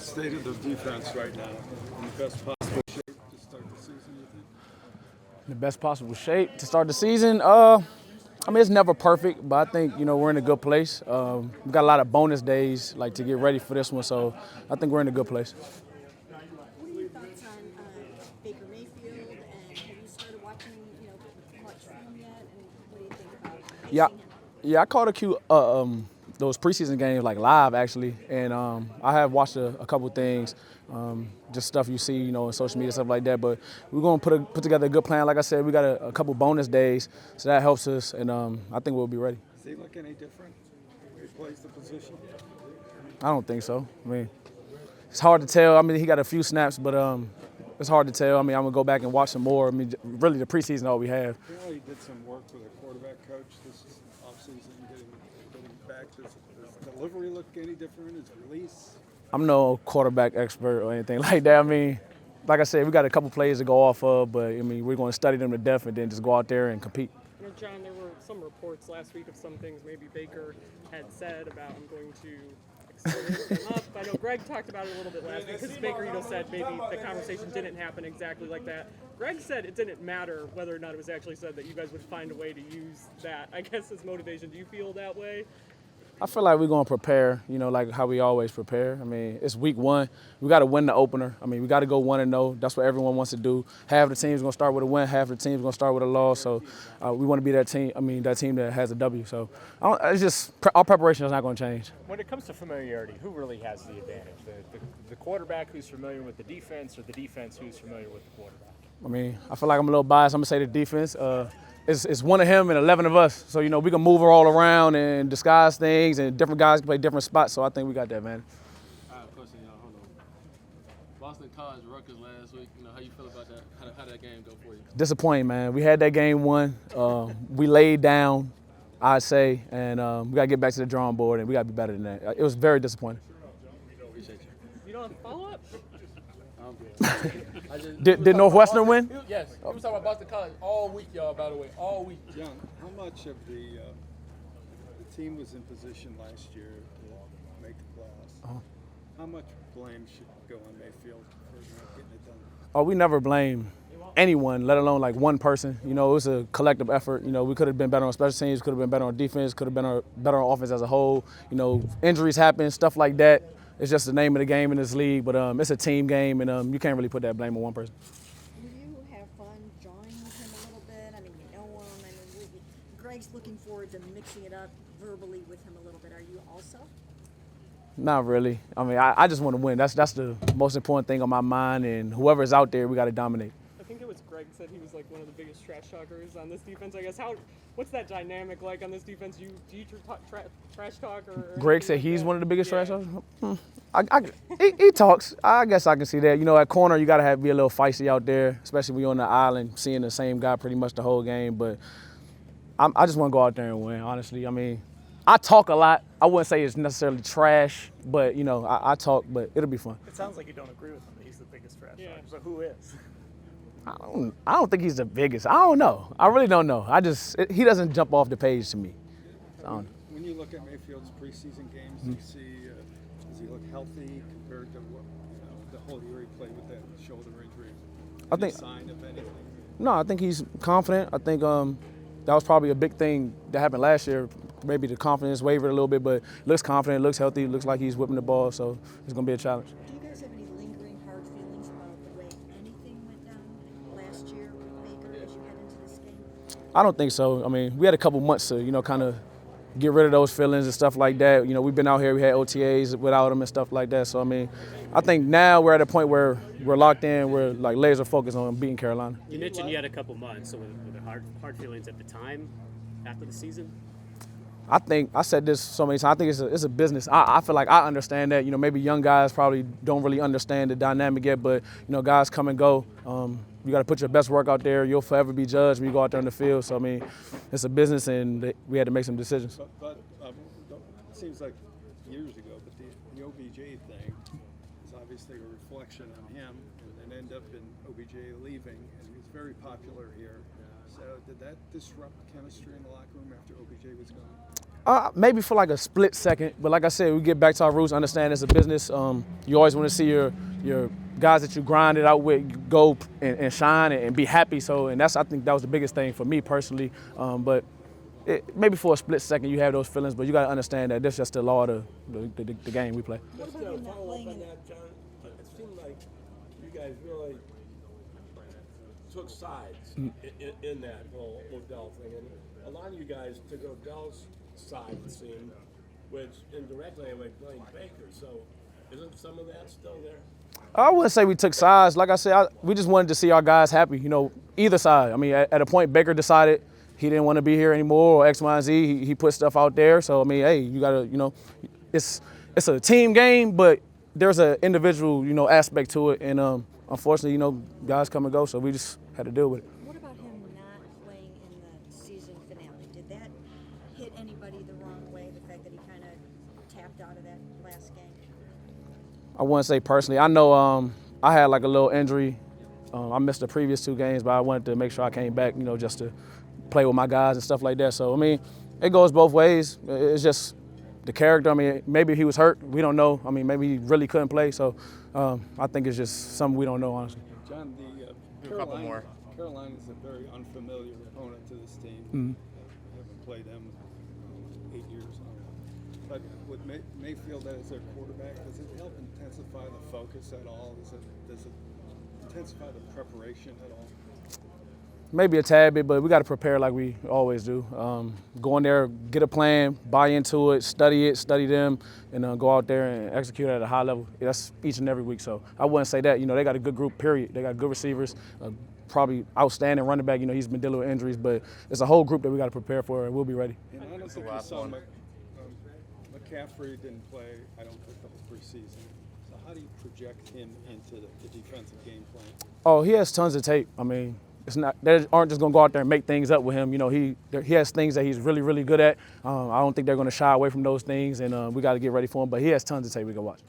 state of the defense right now? In the best possible shape to start the season, you think? The best possible shape to start the season. I mean, it's never perfect, but I think we're in a good place. We got a lot of bonus days like to get ready for this one, so I think we're in a good place. What are your thoughts on Baker Mayfield? And have you started watching, much film yet? And what do you think about Yeah, facing him? yeah. I caught those preseason games like live actually, and I have watched a couple things, just stuff you see, in social media stuff like that. But we're gonna put together a good plan. Like I said, we got a couple bonus days, so that helps us, and I think we'll be ready. Does he look any different when he plays the position? I don't think so. I mean, it's hard to tell. I mean, he got a few snaps, but it's hard to tell. I mean, I'm gonna go back and watch some more. I mean, really, the preseason all we have. Apparently, he did some work with a quarterback coach this offseason, getting back. Does delivery look any different? His release? I'm no quarterback expert or anything like that. I mean, like I said, we got a couple plays to go off of, but I mean, we're going to study them to death and then just go out there and compete. John, there were some reports last week of some things maybe Baker had said about I'm going to accelerate him up. I know Greg talked about it a little bit last week because Baker, said maybe the conversation didn't happen exactly like that. Greg said it didn't matter whether or not it was actually said, that you guys would find a way to use that, I guess, as motivation. Do you feel that way? I feel like we're going to prepare, like how we always prepare. I mean, it's week one. We got to win the opener. I mean, we got to go 1-0. That's what everyone wants to do. Half the team's going to start with a win, half the team's going to start with a loss. So we want to be that team. I mean, that team that has a W. So it's just our preparation is not going to change. When it comes to familiarity, who really has the advantage? The quarterback who's familiar with the defense, or the defense who's familiar with the quarterback? I mean, I feel like I'm a little biased. I'm going to say the defense. It's one of him and 11 of us. So, we can move her all around and disguise things, and different guys can play different spots. So I think we got that, man. All right, question, y'all. Hold on. Boston College Rutgers last week. How you feel about that? How did that game go for you? Disappointing, man. We had that game won. We laid down, I'd say, and we got to get back to the drawing board, and we got to be better than that. It was very disappointing. Appreciate you. You don't have a follow-up? Did Northwestern win? Yes. We was talking about Boston College all week, y'all, by the way. All week. John, how much of the team was in position last year to make the playoffs? How much blame should go on Mayfield for not getting it done? Oh, we never blame anyone, let alone like one person. It was a collective effort. We could have been better on special teams, could have been better on defense, could have been better on offense as a whole. Injuries happen, stuff like that. It's just the name of the game in this league, but it's a team game, and you can't really put that blame on one person. Do you have fun drawing with him a little bit? I mean, you know him. I mean, Greg's looking forward to mixing it up verbally with him a little bit. Are you also? Not really. I mean, I just want to win. That's the most important thing on my mind, and whoever's out there, we got to dominate. I think it was Greg said he was like one of the biggest trash talkers on this defense. I guess what's that dynamic like on this defense? Do you trash talk or Greg said he's one of the biggest trash talkers. He talks. I guess I can see that. At corner you got to be a little feisty out there, especially when you're on the island, seeing the same guy pretty much the whole game. But I just want to go out there and win. Honestly, I mean, I talk a lot. I wouldn't say it's necessarily trash, but I talk. But it'll be fun. It sounds like you don't agree with him that he's the biggest trash talker. So who is? I don't think he's the biggest. I don't know. I really don't know. He doesn't jump off the page to me. When you look at Mayfield's preseason games, do you see does he look healthy compared to what the whole year he played with that shoulder injury? Any sign of anything? No, I think he's confident. I think that was probably a big thing that happened last year. Maybe the confidence wavered a little bit, but looks confident, looks healthy, looks like he's whipping the ball. So it's going to be a challenge. Do you guys have any lingering hard feelings about the way anything went down last year with Baker as you head into this game? I don't think so. I mean, we had a couple months to, kind of get rid of those feelings and stuff like that. We've been out here, we had OTAs without him and stuff like that. So, I mean, I think now we're at a point where we're locked in, we're like laser focused on beating Carolina. You mentioned you had a couple months, so were there hard feelings at the time after the season? I think I said this so many times. I think it's a business. I feel like I understand that. Maybe young guys probably don't really understand the dynamic yet, but guys come and go. You got to put your best work out there. You'll forever be judged when you go out there in the field. So I mean, it's a business, and we had to make some decisions. But it seems like years ago, but the OBJ thing is obviously a reflection on him, and then end up in OBJ leaving, and he's very popular here. So did that disrupt chemistry in the locker room after OBJ was gone? Maybe for like a split second, but like I said, we get back to our roots, understand it's a business. You always want to see your guys that you grinded out with go and shine and be happy. So, and I think that was the biggest thing for me personally. But maybe for a split second you have those feelings, but you got to understand that this is just the law of the game we play. What about him not follow up playing on in that, John? It seemed like you guys really took sides in that whole Odell thing, and a lot of you guys took Odell's side, it seemed, which indirectly anyway blamed Baker. So, isn't some of that still there? I wouldn't say we took sides. Like I said, we just wanted to see our guys happy. Either side. I mean, at a point, Baker decided he didn't want to be here anymore, or X, Y, and Z. He put stuff out there. So I mean, hey, you gotta, it's a team game, but there's an individual, aspect to it. And unfortunately, guys come and go, so we just had to deal with it. What about him not playing in the season finale? Did that hit anybody the wrong way, the fact that he kind of tapped out of that last game? I wouldn't say personally. I know I had like a little injury. I missed the previous 2 games, but I wanted to make sure I came back, just to play with my guys and stuff like that. So, I mean, it goes both ways. It's just the character. I mean, maybe he was hurt. We don't know. I mean, maybe he really couldn't play. So I think it's just something we don't know, honestly. John, a couple more. Carolina is a very unfamiliar opponent to this team. Mm-hmm. Haven't played them 8 years. But with Mayfield as their quarterback, does it help intensify the focus at all? Does it intensify the preparation at all? Maybe a tad bit, but we got to prepare like we always do. Go in there, get a plan, buy into it, study them, and go out there and execute at a high level. That's each and every week. So I wouldn't say that. They got a good group, period. They got good receivers, probably outstanding running back. He's been dealing with injuries, but it's a whole group that we got to prepare for, and we'll be ready. And I don't think we saw McCaffrey didn't play, I don't think, the whole preseason. So how do you project him into the defensive game plan? Oh, he has tons of tape. I mean, they aren't just going to go out there and make things up with him. He has things that he's really, really good at. I don't think they're going to shy away from those things, and we got to get ready for him. But he has tons of tape we can watch.